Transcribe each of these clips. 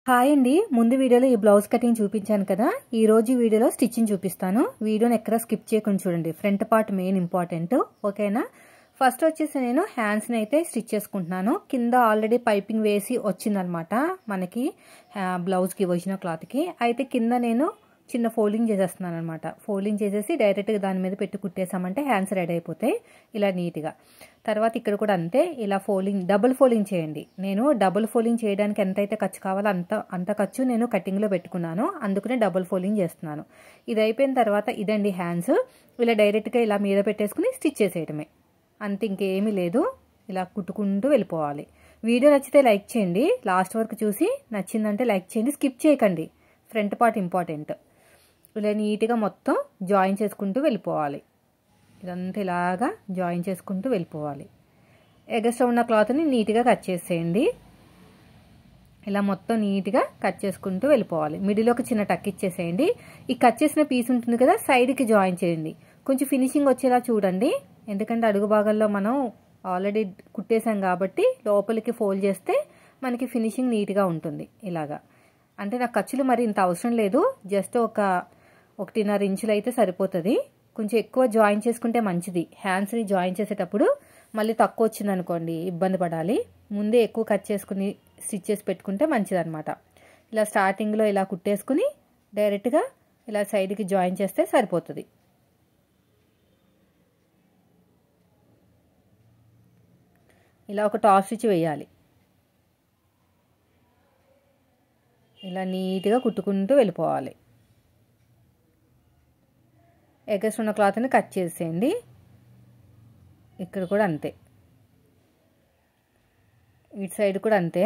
Hi అండి. ముందు వీడియోలో ఈ బ్లౌజ్ కటింగ్ చూపించాను కదా. ఈ రోజు వీడియోలో స్టిచ్చింగ్ చూపిస్తాను. వీడియోని ఎక్కడ స్కిప్ చేయకుండా చూడండి. Front part main important. ఓకేనా? ఫస్ట్ వచ్చేసి నేను హ్యాండ్స్ని అయితే స్టిచ్ చేసుకుంటున్నాను. కింద ఆల్రెడీ పైపింగ్ వేసి వచ్చిందనమాట మనకి బ్లౌజ్కి ఒరిజినల్ క్లాత్కి. అయితే కింద నేను చిన్న ఫోల్డింగ్ చేసేస్తున్నాను అనమాట. ఫోల్డింగ్ చేసేసి డైరెక్ట్గా దాని మీద పెట్టి కుట్టేసామంటే హ్యాండ్స్ రెడీ అయిపోతాయి ఇలా నీట్గా. తర్వాత ఇక్కడ కూడా అంతే, ఇలా ఫోల్డింగ్ డబుల్ ఫోల్డింగ్ చేయండి. నేను డబుల్ ఫోల్డింగ్ చేయడానికి ఎంతైతే ఖర్చు కావాలో అంత ఖర్చు నేను కటింగ్లో పెట్టుకున్నాను. అందుకనే డబుల్ ఫోల్డింగ్ చేస్తున్నాను. ఇది అయిపోయిన తర్వాత ఇదండి హ్యాండ్స్. ఇలా డైరెక్ట్గా ఇలా మీద పెట్టేసుకుని స్టిచ్ చేసేయడమే, అంతే, ఇంకేమీ లేదు. ఇలా కుట్టుకుంటూ వెళ్ళిపోవాలి. వీడియో నచ్చితే లైక్ చేయండి. లాస్ట్ వరకు చూసి నచ్చిందంటే లైక్ చేయండి, స్కిప్ చేయకండి. Front part important. ఇలా నీట్గా మొత్తం జాయిన్ చేసుకుంటూ వెళ్ళిపోవాలి. ఇదంతా ఇలాగా జాయిన్ చేసుకుంటూ వెళ్ళిపోవాలి. ఎగస్ట్రా ఉన్న క్లాత్ని నీట్గా కట్ చేసేయండి. ఇలా మొత్తం నీట్గా కట్ చేసుకుంటూ వెళ్ళిపోవాలి. మిడిల్ ఒక చిన్న టక్ ఇచ్చేసేయండి. ఈ కట్ చేసిన పీస్ ఉంటుంది కదా, సైడ్కి జాయిన్ చేయండి. కొంచెం ఫినిషింగ్ వచ్చేలా చూడండి. ఎందుకంటే అడుగు భాగంలో మనం ఆల్రెడీ కుట్టేసాం కాబట్టి లోపలికి ఫోల్డ్ చేస్తే మనకి ఫినిషింగ్ నీట్గా ఉంటుంది. ఇలాగా అంటే నాకు ఖర్చులు మరి ఇంత అవసరం లేదు. జస్ట్ 1.5 ఇంచులు అయితే సరిపోతుంది. కొంచెం ఎక్కువ జాయిన్ చేసుకుంటే మంచిది. హ్యాండ్స్ని జాయిన్ చేసేటప్పుడు మళ్ళీ తక్కువ వచ్చింది అనుకోండి ఇబ్బంది పడాలి. ముందే ఎక్కువ కట్ చేసుకుని స్టిచ్ చేసి పెట్టుకుంటే మంచిది అనమాట. ఇలా స్టార్టింగ్లో ఇలా కుట్టేసుకుని డైరెక్ట్గా ఇలా సైడ్కి జాయిన్ చేస్తే సరిపోతుంది. ఇలా ఒక టాప్ స్టిచ్ వేయాలి. ఇలా నీట్గా కుట్టుకుంటూ వెళ్ళిపోవాలి. ఎగస్ట్ ఉన్న క్లాత్ని కట్ చేసేయండి. ఇక్కడ కూడా అంతే, ఇటు సైడ్ కూడా అంతే.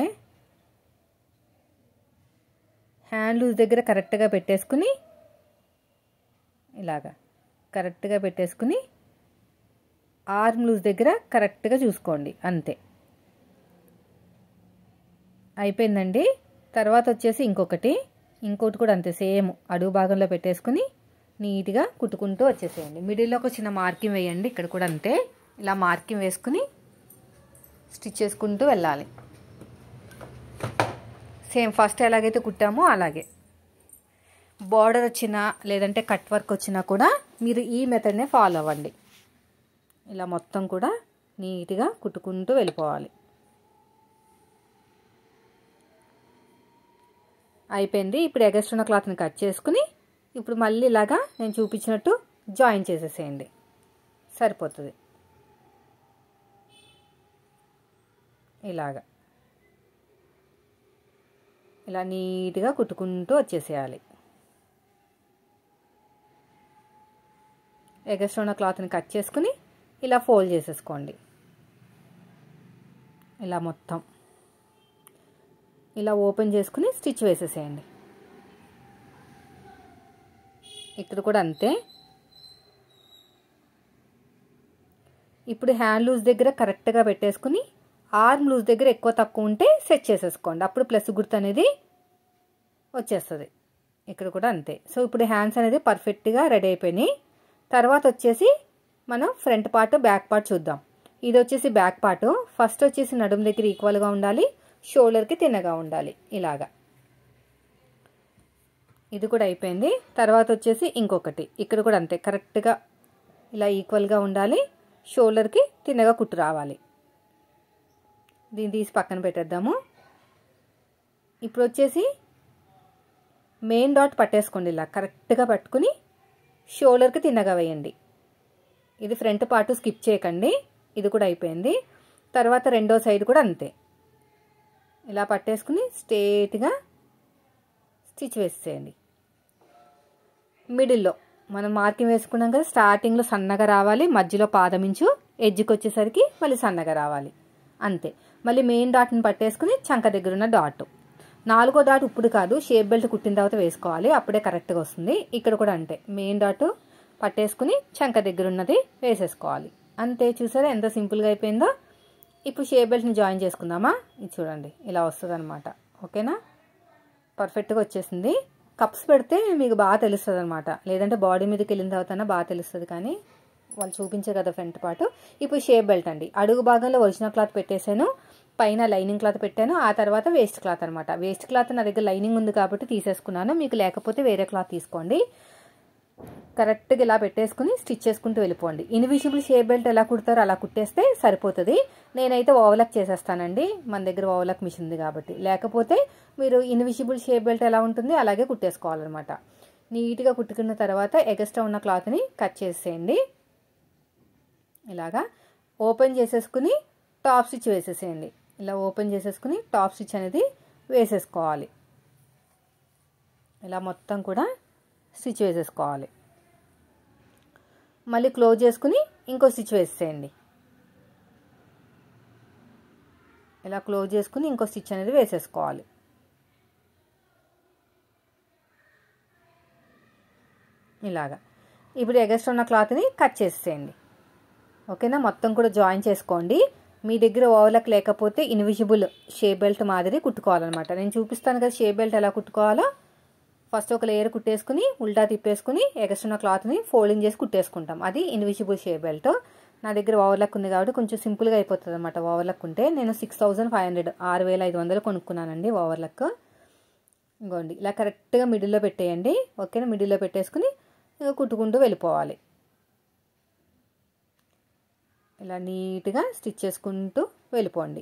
హ్యాండ్ లూజ్ దగ్గర కరెక్ట్గా పెట్టేసుకుని ఇలాగా కరెక్ట్గా పెట్టేసుకుని ఆర్మ్ లూజ్ దగ్గర కరెక్ట్గా చూసుకోండి, అంతే. అయిపోయిందండి. తర్వాత వచ్చేసి ఇంకొకటి కూడా అంతే, సేమ్ అడుగు భాగంలో పెట్టేసుకుని నీట్గా కుట్టుకుంటూ వచ్చేసేయండి. మిడిల్లో ఒక చిన్న మార్కింగ్ వేయండి. ఇక్కడ కూడా అంతే, ఇలా మార్కింగ్ వేసుకుని స్టిచ్ చేసుకుంటూ వెళ్ళాలి. సేమ్ ఫస్ట్ ఎలాగైతే కుట్టామో అలాగే. బార్డర్ వచ్చినా లేదంటే కట్ వర్క్ వచ్చినా కూడా మీరు ఈ మెథడ్నే ఫాలో అవ్వండి. ఇలా మొత్తం కూడా నీట్గా కుట్టుకుంటూ వెళ్ళిపోవాలి. అయిపోయింది. ఇప్పుడు ఎగస్ట్ ఉన్న క్లాత్ని కట్ చేసుకుని ఇప్పుడు మళ్ళీ ఇలాగా నేను చూపించినట్టు జాయిన్ చేసేసేయండి, సరిపోతుంది. ఇలాగా ఇలా నీట్గా కుట్టుకుంటూ వచ్చేసేయాలి. ఎగస్ట్ ఉన్న క్లాత్ని కట్ చేసుకుని ఇలా ఫోల్డ్ చేసేసుకోండి. ఇలా మొత్తం ఇలా ఓపెన్ చేసుకుని స్టిచ్ వేసేసేయండి. ఇక్కడ కూడా అంతే. ఇప్పుడు హ్యాండ్ లూజ్ దగ్గర కరెక్ట్గా పెట్టేసుకుని ఆర్మ్ లూజ్ దగ్గర ఎక్కువ తక్కువ ఉంటే సెట్ చేసేసుకోండి. అప్పుడు ప్లస్ గుర్తు అనేది వచ్చేస్తుంది. ఇక్కడ కూడా అంతే. సో ఇప్పుడు హ్యాండ్స్ అనేది పర్ఫెక్ట్గా రెడీ అయిపోయినాయి. తర్వాత వచ్చేసి మనం ఫ్రంట్ పార్ట్ బ్యాక్ పార్ట్ చూద్దాం. ఇది వచ్చేసి బ్యాక్ పార్ట్. ఫస్ట్ వచ్చేసి నడుము దగ్గర ఈక్వల్గా ఉండాలి, షోల్డర్కి తిన్నగా ఉండాలి. ఇలాగా ఇది కూడా అయిపోయింది. తర్వాత వచ్చేసి ఇంకొకటి, ఇక్కడ కూడా అంతే, కరెక్ట్గా ఇలా ఈక్వల్గా ఉండాలి, షోల్డర్కి తిన్నగా కుట్టు రావాలి. దీన్ని తీసి పక్కన పెట్టేద్దాము. ఇప్పుడు వచ్చేసి మెయిన్ డాట్ పట్టేసుకోండి. ఇలా కరెక్ట్గా పట్టుకుని షోల్డర్కి తిన్నగా వేయండి. ఇది ఫ్రంట్ పార్ట్, స్కిప్ చేయకండి. ఇది కూడా అయిపోయింది. తర్వాత రెండో సైడ్ కూడా అంతే, ఇలా పట్టేసుకుని స్ట్రేట్గా స్టిచ్ వేసేయండి. మిడిల్లో మనం మార్కింగ్ వేసుకున్నాం కదా, స్టార్టింగ్లో సన్నగా రావాలి, మధ్యలో పాదమించు, ఎడ్జ్కి వచ్చేసరికి మళ్ళీ సన్నగా రావాలి, అంతే. మళ్ళీ మెయిన్ డాట్ని పట్టేసుకుని చంక దగ్గర ఉన్న డాట్, 4వ డాట్ ఇప్పుడు కాదు, షేప్ బెల్ట్ కుట్టిన తర్వాత వేసుకోవాలి, అప్పుడే కరెక్ట్గా వస్తుంది. ఇక్కడ కూడా అంతే, మెయిన్ డాట్ పట్టేసుకుని చంక దగ్గర ఉన్నది వేసేసుకోవాలి, అంతే. చూసారా ఎంత సింపుల్గా అయిపోయిందో. ఇప్పుడు షేప్ బెల్ట్ని జాయిన్ చేసుకుందామా. ఇది చూడండి, ఇలా వస్తుంది అనమాట. ఓకేనా, పర్ఫెక్ట్గా వచ్చేసింది. కప్స్ పెడితే మీకు బాగా తెలుస్తుంది అనమాట, లేదంటే బాడీ మీదకి వెళ్ళిన తర్వాత బాగా తెలుస్తుంది, కానీ వాళ్ళు చూపించారు కదా ఫ్రంట్ పార్ట్. ఇప్పుడు షేప్ బెల్ట్ అండి. అడుగు భాగంలో ఒరిజినల్ క్లాత్ పెట్టేశాను, పైన లైనింగ్ క్లాత్ పెట్టాను. ఆ తర్వాత వేస్ట్ క్లాత్ అనమాట. వేస్ట్ క్లాత్ నా దగ్గర లైనింగ్ ఉంది కాబట్టి తీసేసుకున్నాను. మీకు లేకపోతే వేరే క్లాత్ తీసుకోండి. కరెక్ట్గా ఇలా పెట్టేసుకుని స్టిచ్ చేసుకుంటూ వెళ్ళిపోండి. ఇన్విజిబుల్ షేప్ బెల్ట్ ఎలా కుడతారో అలా కుట్టేస్తే సరిపోతుంది. నేనైతే ఓవర్లాక్ చేసేస్తానండి, మన దగ్గర ఓవర్లాక్ మిషన్ ఉంది కాబట్టి. లేకపోతే మీరు ఇన్విజిబుల్ షేప్ బెల్ట్ ఎలా ఉంటుంది అలాగే కుట్టేసుకోవాలన్నమాట. నీట్గా కుట్టుకున్న తర్వాత ఎగస్ట్రా ఉన్న క్లాత్ని కట్ చేసేయండి. ఇలాగా ఓపెన్ చేసేసుకుని టాప్ స్టిచ్ వేసేసేయండి. ఇలా ఓపెన్ చేసేసుకుని టాప్ స్టిచ్ అనేది వేసేసుకోవాలి. ఇలా మొత్తం కూడా స్టిచ్ వేసేసుకోవాలి. మళ్ళీ క్లోజ్ చేసుకుని ఇంకో స్టిచ్ వేసేయండి. ఇలా క్లోజ్ చేసుకుని ఇంకో స్టిచ్ అనేది వేసేసుకోవాలి. ఇలాగా ఇప్పుడు ఎగస్ట్రా ఉన్న క్లాత్ని కట్ చేసేయండి. ఓకేనా, మొత్తం కూడా జాయిన్ చేసుకోండి. మీ దగ్గర ఓవర్లాక్ లేకపోతే ఇన్విజిబుల్ షేప్ బెల్ట్ మాదిరి కుట్టుకోవాలన్నమాట. నేను చూపిస్తాను కదా షేప్ బెల్ట్ ఎలా కుట్టుకోవాలో. ఫస్ట్ ఒక లేయర్ కుట్టేసుకుని ఉల్టా తిప్పేసుకుని ఎగస్ట్రా ఉన్న క్లాత్ని ఫోల్డింగ్ చేసి కుట్టేసుకుంటాం. అది ఇన్విజిబుల్ షేప్ బెల్ట్. నా దగ్గర ఓవర్లాక్ ఉంది కాబట్టి కొంచెం సింపుల్గా అయిపోతుంది అనమాట. ఓవర్లాక్ ఉంటే నేను 6500 6500 కొనుక్కున్నానండి ఓవర్లాక్. ఇంకోండి ఇలా కరెక్ట్గా మిడిల్లో పెట్టేయండి. ఓకేనా, మిడిల్లో పెట్టేసుకుని కుట్టుకుంటూ వెళ్ళిపోవాలి. ఇలా నీట్గా స్టిచ్ చేసుకుంటూ వెళ్ళిపోండి.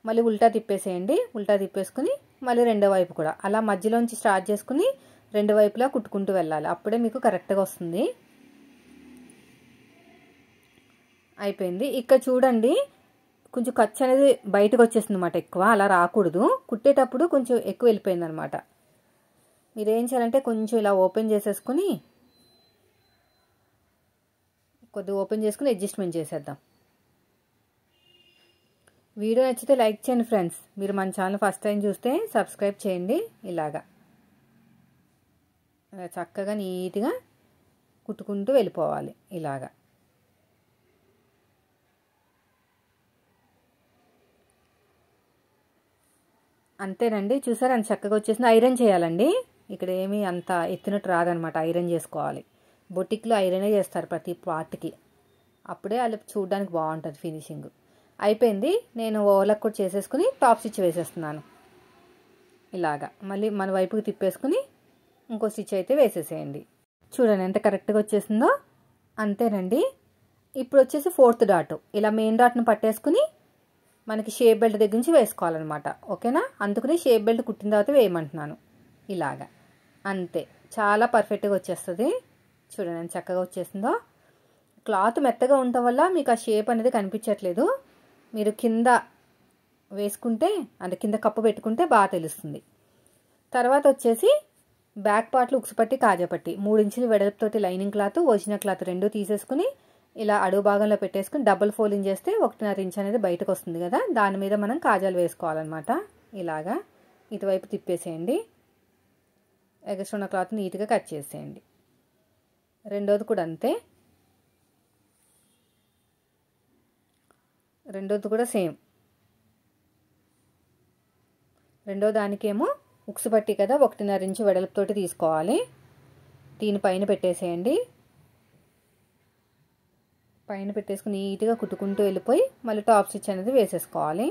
మళ్ళీ ఉల్టా తిప్పేసేయండి. ఉల్టా తిప్పేసుకుని మళ్ళీ రెండో వైపు కూడా అలా మధ్యలోంచి స్టార్ట్ చేసుకుని రెండు వైపులా కుట్టుకుంటూ వెళ్ళాలి. అప్పుడే మీకు కరెక్ట్గా వస్తుంది. అయిపోయింది. ఇక్కడ చూడండి కొంచెం ఖర్చు అనేది బయటకు వచ్చేస్తుంది అనమాట. ఎక్కువ అలా రాకూడదు. కుట్టేటప్పుడు కొంచెం ఎక్కువ వెళ్ళిపోయింది అనమాట. మీరేం చేయాలంటే కొంచెం ఇలా ఓపెన్ చేసేసుకుని కొద్దిగా ఓపెన్ చేసుకుని అడ్జస్ట్మెంట్ చేసేద్దాం. వీడియో నచ్చితే లైక్ చేయండి ఫ్రెండ్స్. మీరు మన ఛానల్ ఫస్ట్ టైం చూస్తే సబ్స్క్రైబ్ చేయండి. ఇలాగా చక్కగా నీట్గా కుట్టుకుంటూ వెళ్ళిపోవాలి. ఇలాగా అంతేనండి. చూసారా అంత చక్కగా వచ్చేసింది. ఐరన్ చేయాలండి. ఇక్కడ ఏమీ అంత ఎత్తినట్టు రాదనమాట. ఐరన్ చేసుకోవాలి. బొటిక్లో ఐరనే చేస్తారు ప్రతి పార్ట్కి. అప్పుడే వాళ్ళు చూడడానికి బాగుంటుంది ఫినిషింగ్. అయిపోయింది. నేను ఓవర్లాక్ కూడా చేసేసుకుని టాప్ స్టిచ్ వేసేస్తున్నాను. ఇలాగా మళ్ళీ మన వైపుకి తిప్పేసుకుని ఇంకో స్టిచ్ అయితే వేసేసేయండి. చూడండి ఎంత కరెక్ట్గా వచ్చేసిందో. అంతేనండి. ఇప్పుడు వచ్చేసి ఫోర్త్ డాట్. ఇలా మెయిన్ డాట్ను పట్టేసుకుని మనకి షేప్ బెల్ట్ దగ్గర నుంచి వేసుకోవాలన్నమాట. ఓకేనా, అందుకని షేప్ బెల్ట్ కుట్టిన తర్వాత వేయమంటున్నాను. ఇలాగా అంతే, చాలా పర్ఫెక్ట్గా వచ్చేస్తుంది. చూడండి ఎంత చక్కగా వచ్చేసిందో. క్లాత్ మెత్తగా ఉండటం వల్ల మీకు ఆ షేప్ అనేది కనిపించట్లేదు. మీరు కింద వేసుకుంటే అంటే కింద కప్పు పెట్టుకుంటే బాగా తెలుస్తుంది. తర్వాత వచ్చేసి బ్యాక్ పార్ట్లు ఉక్సు పట్టి కాజా పట్టి 3 ఇంచుల వెడల్పుతోటి లైనింగ్ క్లాత్ ఒరిజినల్ క్లాత్ రెండు తీసేసుకుని ఇలా అడుగు భాగంలో పెట్టేసుకుని డబుల్ ఫోల్డింగ్ చేస్తే 1.5 ఇంచ్ అనేది బయటకు వస్తుంది కదా. దాని మీద మనం కాజాలు వేసుకోవాలన్నమాట. ఇలాగా ఇటువైపు తిప్పేసేయండి. ఎగస్ట్రా ఉన్న క్లాత్ నీట్గా కట్ చేసేయండి. రెండోది కూడా అంతే. రెండోది కూడా సేమ్. రెండో దానికేమో ఉక్సు పట్టి కదా 1.5 ఇంచు వెడల్పుతోటి తీసుకోవాలి. దీనిపైన పెట్టేసేయండి. పైన పెట్టేసుకుని నీట్గా కుట్టుకుంటూ వెళ్ళిపోయి మళ్ళీ టాప్ స్టిచ్ అనేది వేసేసుకోవాలి.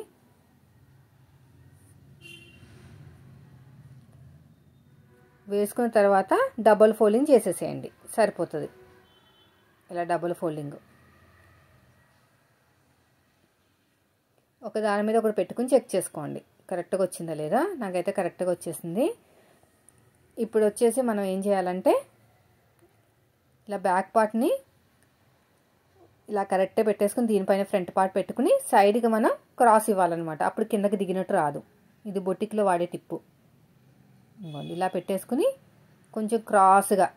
వేసుకున్న తర్వాత డబుల్ ఫోల్డింగ్ చేసేసేయండి, సరిపోతుంది. ఇలా డబుల్ ఫోల్డింగ్ ఒక దాని మీద ఒకటి పెట్టుకుని చెక్ చేసుకోండి కరెక్ట్గా వచ్చిందా లేదా. నాకైతే కరెక్ట్గా వచ్చేసింది. ఇప్పుడు వచ్చేసి మనం ఏం చేయాలంటే ఇలా బ్యాక్ పార్ట్ని ఇలా కరెక్ట్గా పెట్టేసుకుని దీనిపైన ఫ్రంట్ పార్ట్ పెట్టుకుని సైడ్కి మనం క్రాస్ ఇవ్వాలన్నమాట. అప్పుడు కిందకి దిగినట్టు రాదు. ఇది బొటిక్లో వాడే టిప్పు. ఇలా పెట్టేసుకుని కొంచెం క్రాస్గా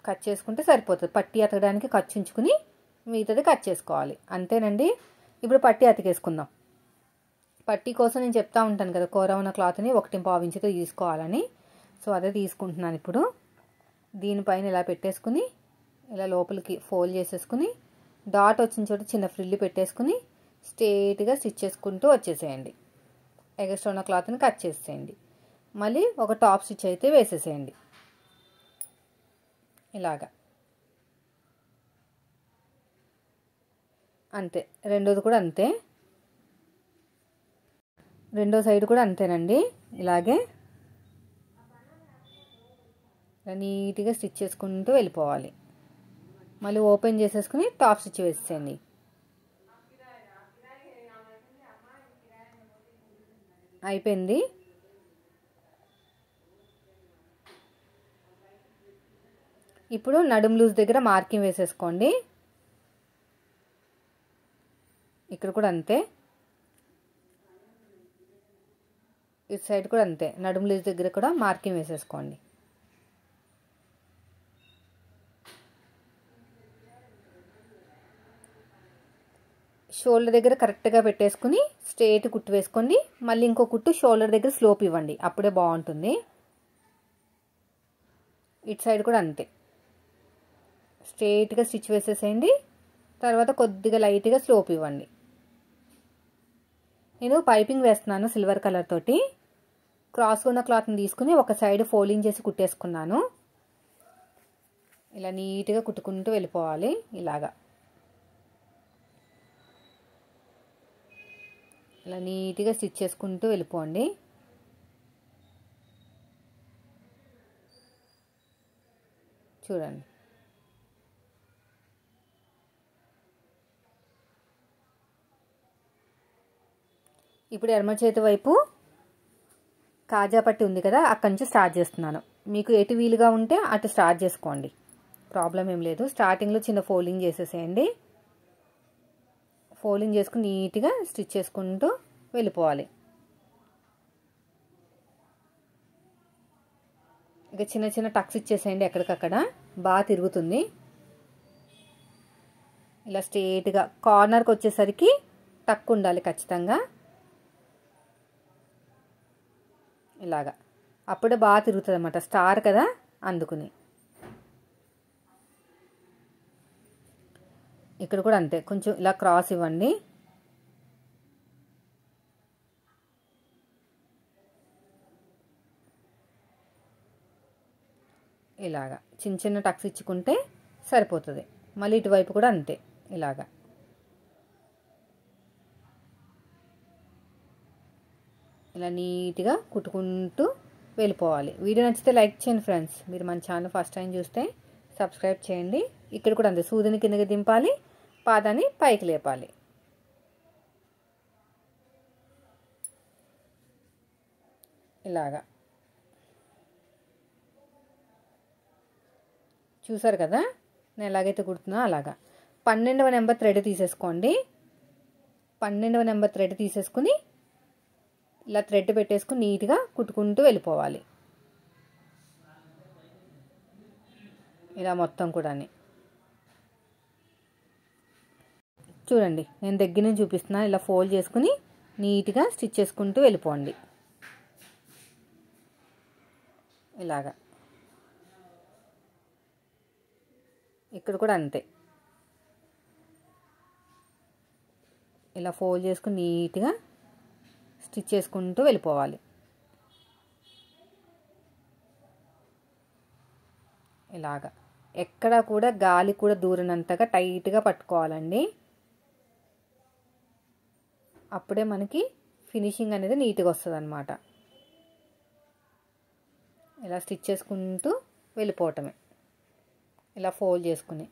కట్ చేసుకుంటే సరిపోతుంది. పట్టి అతకడానికి ఖర్చు ఉంచుకుని మిగతాది కట్ చేసుకోవాలి. అంతేనండి. ఇప్పుడు పట్టి అతికేసుకుందాం. పట్టి కోసం నేను చెప్తా ఉంటాను కదా, కూర ఉన్న క్లాత్ని 1.5 ఇంచుతో తీసుకోవాలని. సో అదే తీసుకుంటున్నాను ఇప్పుడు. దీనిపైన ఇలా పెట్టేసుకుని ఇలా లోపలికి ఫోల్డ్ చేసేసుకుని డాట్ వచ్చిన చోట చిన్న ఫ్రిల్లు పెట్టేసుకుని స్ట్రేట్గా స్టిచ్ చేసుకుంటూ వచ్చేసేయండి. ఎగస్ట్రా ఉన్న క్లాత్ని కట్ చేసేయండి. మళ్ళీ ఒక టాప్ స్టిచ్ అయితే వేసేసేయండి. ఇలాగా అంతే. రెండోది కూడా అంతే. రెండో సైడ్ కూడా అంతేనండి, ఇలాగే నీట్గా స్టిచ్ చేసుకుంటూ వెళ్ళిపోవాలి. మళ్ళీ ఓపెన్ చేసేసుకుని టాప్ స్టిచ్ వేసేయండి. అయిపోయింది. ఇప్పుడు నడుం లూజ్ దగ్గర మార్కింగ్ వేసేసుకోండి. ఇక్కడ కూడా అంతే, ఇటు సైడ్ కూడా అంతే, నడుం లూజ్ దగ్గర కూడా మార్కింగ్ వేసేసుకోండి. షోల్డర్ దగ్గర కరెక్ట్గా పెట్టేసుకుని స్ట్రైట్ కుట్టు వేసుకోండి. మళ్ళీ ఇంకో కుట్టు షోల్డర్ దగ్గర స్లోప్ ఇవ్వండి, అప్పుడే బాగుంటుంది. ఇటు సైడ్ కూడా అంతే, స్ట్రైట్గా స్టిచ్ వేసేసేయండి. తర్వాత కొద్దిగా లైట్గా స్లోప్ ఇవ్వండి. నేను పైపింగ్ వేస్తున్నాను సిల్వర్ కలర్ తోటి. క్రాస్గా ఉన్న క్లాత్ని తీసుకుని ఒక సైడ్ ఫోల్డింగ్ చేసి కుట్టేసుకున్నాను. ఇలా నీట్గా కుట్టుకుంటూ వెళ్ళిపోవాలి. ఇలా నీట్గా స్టిచ్ చేసుకుంటూ వెళ్ళిపోండి. చూడండి, ఇప్పుడు ఎడమ చేతి వైపు కాజా పట్టి ఉంది కదా, అక్కడి నుంచి స్టార్ట్ చేస్తున్నాను. మీకు ఎటు వీలుగా ఉంటే అటు స్టార్ట్ చేసుకోండి, ప్రాబ్లం ఏం లేదు. స్టార్టింగ్లో చిన్న ఫోల్డింగ్ చేసేసేయండి. ఫోల్డింగ్ చేసుకుని నీట్గా స్టిచ్ చేసుకుంటూ వెళ్ళిపోవాలి. ఇక చిన్న చిన్న టక్స్ ఇచ్చేసేయండి, ఎక్కడికక్కడ బాగా తిరుగుతుంది. ఇలా స్ట్రేట్గా కార్నర్కి వచ్చేసరికి టక్ ఉండాలి ఖచ్చితంగా, ఇలాగా. అప్పుడే బాగా తిరుగుతుంది అన్నమాట, స్టార్ కదా అందుకుని. ఇక్కడ కూడా అంతే, కొంచెం ఇలా క్రాస్ ఇవ్వండి. ఇలాగా చిన్న చిన్న టక్స్ ఇచ్చుకుంటే సరిపోతుంది. మళ్ళీ ఇటువైపు కూడా అంతే, ఇలాగా. ఇలా నీట్గా కుట్టుకుంటూ వెళ్ళిపోవాలి. వీడియో నచ్చితే లైక్ చేయండి ఫ్రెండ్స్. మీరు మన ఛానల్ ఫస్ట్ టైం చూస్తే సబ్స్క్రైబ్ చేయండి. ఇక్కడ కూడా అంతే, సూదిని కిందకి దింపాలి, పాదాన్ని పైకి లేపాలి. ఇలాగా చూసారు కదా నేను ఎలాగైతే కుడుతున్నా అలాగా. 12వ నెంబర్ థ్రెడ్ తీసేసుకోండి. 12వ నెంబర్ థ్రెడ్ తీసేసుకుని ఇలా థ్రెడ్ పెట్టేసుకుని నీట్గా కుట్టుకుంటూ వెళ్ళిపోవాలి. ఇలా మొత్తం కూడా చూడండి, నేను దగ్గర నుంచి చూపిస్తున్నా. ఇలా ఫోల్డ్ చేసుకుని నీట్గా స్టిచ్ చేసుకుంటూ వెళ్ళిపోండి. ఇలాగా ఇక్కడ కూడా అంతే, ఇలా ఫోల్డ్ చేసుకుని నీట్గా స్టిచ్ చేసుకుంటూ వెళ్ళిపోవాలి. ఇలాగా ఎక్కడ కూడా గాలి కూడా దూరనంతగా టైట్గా పట్టుకోవాలండి, అప్పుడే మనకి ఫినిషింగ్ అనేది నీట్గా వస్తుంది అన్నమాట. ఇలా స్టిచ్ చేసుకుంటూ వెళ్ళిపోవటమే, ఇలా ఫోల్డ్ చేసుకుని.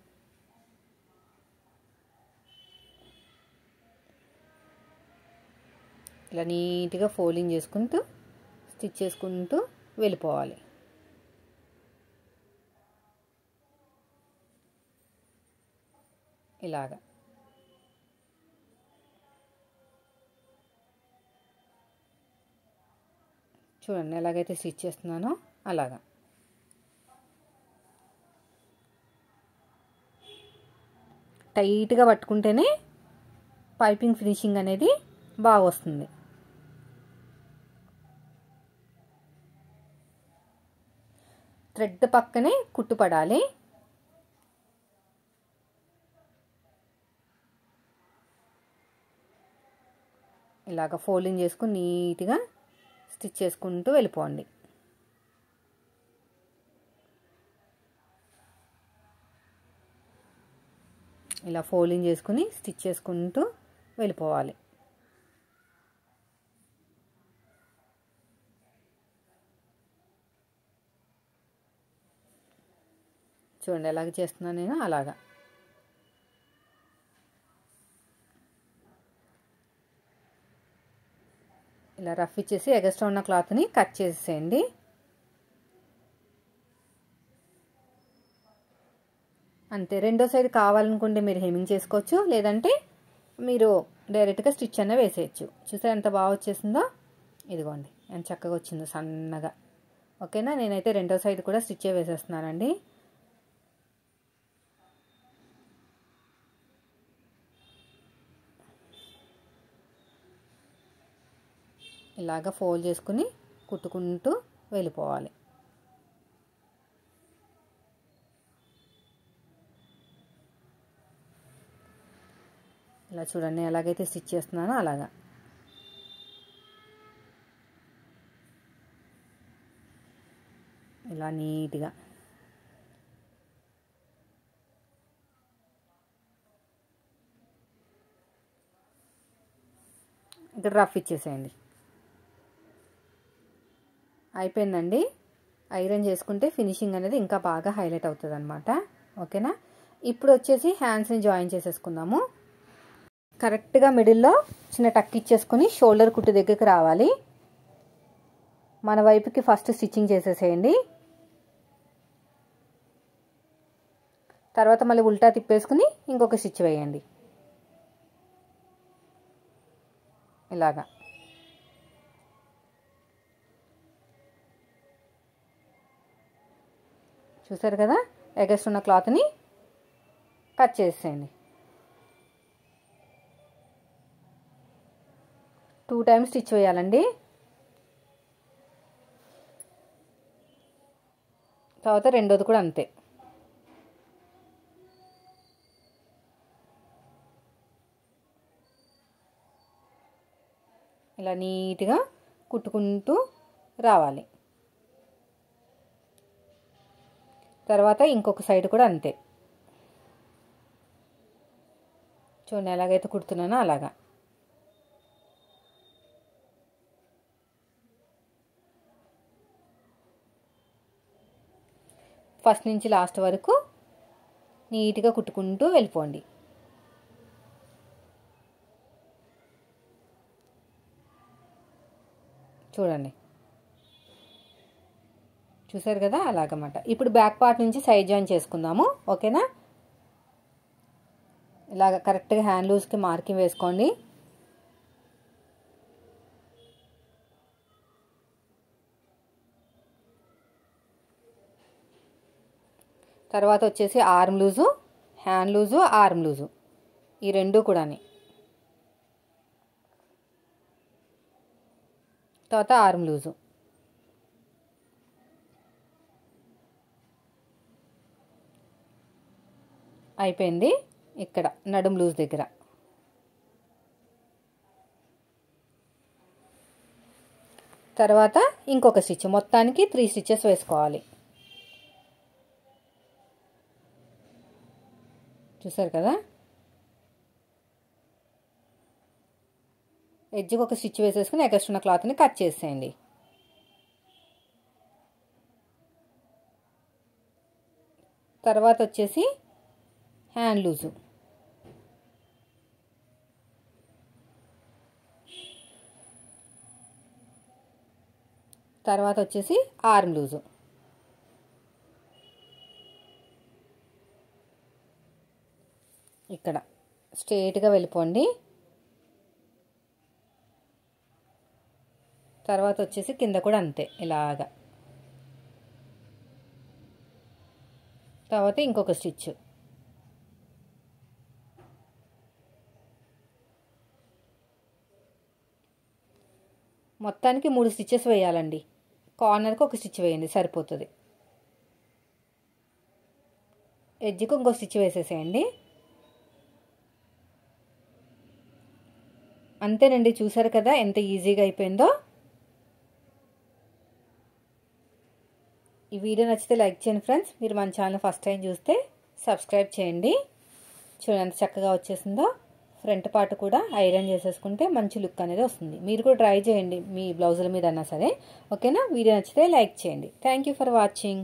ఇలా నీట్గా ఫోల్డింగ్ చేసుకుంటూ స్టిచ్ చేసుకుంటూ వెళ్ళిపోవాలి. ఇలాగా చూడండి, ఎలాగైతే స్టిచ్ చేస్తున్నానో అలాగా. టైట్గా పట్టుకుంటేనే పైపింగ్ ఫినిషింగ్ అనేది బాగా వస్తుంది. థ్రెడ్ పక్కనే కుట్టు పడాలి. ఇలాగ ఫోల్డింగ్ చేసుకుని నీట్గా స్టిచ్ చేసుకుంటూ వెళ్ళిపోండి. ఇలా ఫోల్డింగ్ చేసుకుని స్టిచ్ చేసుకుంటూ వెళ్ళిపోవాలి. చూడండి ఎలాగ చేస్తున్నాను నేను అలాగా. ఇలా రఫ్ ఇచ్చేసి ఎగస్ట్రా ఉన్న క్లాత్ని కట్ చేసేయండి. అంతే. రెండో సైడ్ కావాలనుకుంటే మీరు హెమ్మింగ్ చేసుకోవచ్చు, లేదంటే మీరు డైరెక్ట్గా స్టిచ్ అన్న వేసేయచ్చు. చూసారు ఎంత బాగా వచ్చేసిందో, ఇదిగోండి ఎంత చక్కగా వచ్చిందో సన్నగా. ఓకేనా, నేనైతే రెండో సైడ్ కూడా స్టిచ్ వేసేస్తున్నానండి. ఇలాగ ఫోల్డ్ చేసుకుని కుట్టుకుంటూ వెళ్ళిపోవాలి. ఇలా చూడండి ఎలాగైతే స్టిచ్ చేస్తున్నానో అలాగా. ఇలా నీట్గా ఇక్కడ రఫ్ ఇచ్చేసేయండి. అయిపోయిందండి. ఐరన్ చేసుకుంటే ఫినిషింగ్ అనేది ఇంకా బాగా హైలైట్ అవుతుంది అనమాట. ఓకేనా, ఇప్పుడు వచ్చేసి హ్యాండ్స్ని జాయిన్ చేసేసుకుందాము. కరెక్ట్గా మిడిల్లో చిన్న టక్ ఇచ్చేసుకుని షోల్డర్ కుట్టు దగ్గరికి రావాలి. మన వైపుకి ఫస్ట్ స్టిచ్చింగ్ చేసేసేయండి. తర్వాత మళ్ళీ ఉల్టా తిప్పేసుకుని ఇంకొక స్టిచ్ వేయండి ఇలాగా. చూసారు కదా, ఎగస్ట్ ఉన్న క్లాత్ని కట్ చేసేయండి. 2 టైమ్స్ స్టిచ్ వేయాలండి. తర్వాత రెండోది కూడా అంతే. ఇలా నీట్గా కుట్టుకుంటూ రావాలి. తర్వాత ఇంకొక సైడ్ కూడా అంతే. చూడండి ఎలాగైతే కుడుతున్నానో అలాగా. ఫస్ట్ నుంచి లాస్ట్ వరకు నీట్గా కుట్టుకుంటూ వెళ్ళిపోండి. చూడండి, చూసారు కదా, అలాగన్నమాట. ఇప్పుడు బ్యాక్ పార్ట్ నుంచి సైడ్ జాయిన్ చేసుకుందాము. ఓకేనా, ఇలాగ కరెక్ట్గా హ్యాండ్ లూజ్కి మార్కింగ్ వేసుకోండి. తర్వాత వచ్చేసి arm loose, hand loose, arm loose ఈ రెండు కూడా. తర్వాత ఆర్మ్ లూజు. అయిపోయింది. ఇక్కడ నడుం లూజ్ దగ్గర తర్వాత ఇంకొక స్టిచ్, మొత్తానికి 3 స్టిచెస్ వేసుకోవాలి. చూసారు కదా, ఎడ్జ్కి ఒక స్టిచ్ వేసేసుకుని ఎగస్ట్ ఉన్న క్లాత్ని కట్ చేసేయండి. తర్వాత వచ్చేసి హ్యాండ్ లూజు. తర్వాత వచ్చేసి ఆర్మ్ లూజు. ఇక్కడ స్ట్రైట్గా వెళ్ళిపోండి. తర్వాత వచ్చేసి కింద కూడా అంతే ఇలాగా. తర్వాత ఇంకొక స్టిచ్. మొత్తానికి 3 స్టిచెస్ వేయాలండి. కార్నర్కి ఒక స్టిచ్ వేయండి సరిపోతుంది. ఎడ్జ్కి ఇంకో స్టిచ్ వేసేసేయండి. అంతేనండి, చూసారు కదా ఎంత ఈజీగా అయిపోయిందో. ఈ వీడియో నచ్చితే లైక్ చేయండి ఫ్రెండ్స్. మీరు మన ఛానల్ ఫస్ట్ టైం చూస్తే సబ్స్క్రైబ్ చేయండి. చూడండి ఎంత చక్కగా వచ్చేసిందో. ఫ్రంట్ పార్ట్ కూడా ఐరన్ చేసేసుకుంటే మంచి లుక్ అనేది వస్తుంది. మీరు కూడా ట్రై చేయండి మీ బ్లౌజుల మీద అన్నా సరే. ఓకేనా, వీడియో నచ్చితే లైక్ చేయండి. Thank you for watching.